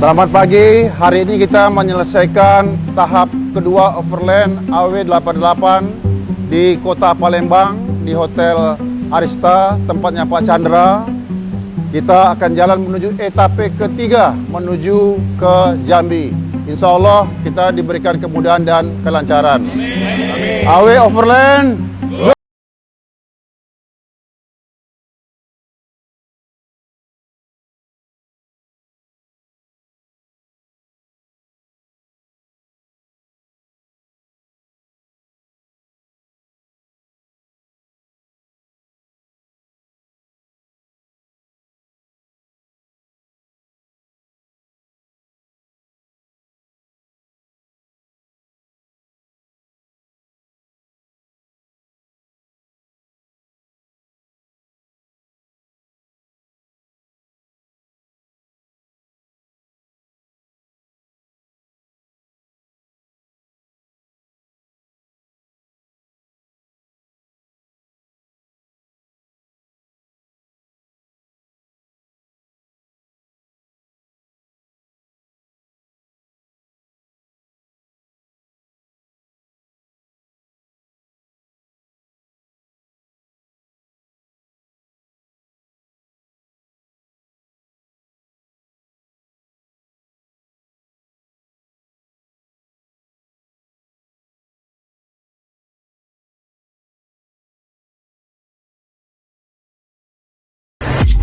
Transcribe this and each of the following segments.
Selamat pagi, hari ini kita menyelesaikan tahap kedua overland AW88 di kota Palembang, di Hotel Arista, tempatnya Pak Chandra. Kita akan jalan menuju etape ketiga, menuju ke Jambi. Insya Allah kita diberikan kemudahan dan kelancaran. AW overland.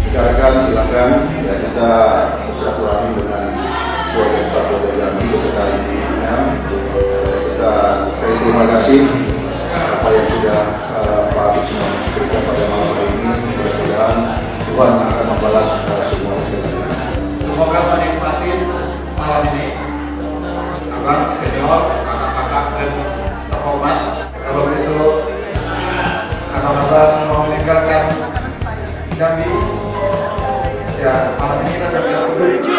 Rekan-rekan silakan ya, kita bersilaturahmi dengan keluarga Jambi beserta ibunya. Kita sekali terima kasih apa yang sudah Pak Bisma berikan pada malam hari ini. Mudah-mudahan Tuhan akan membalas semua segala. Semoga menikmati malam ini. Abang senior, kakak-kakak dan terhormat. Kalau besok abang-abang mau meninggalkan Jambi, ya malam ini kita sudah tidak tidur.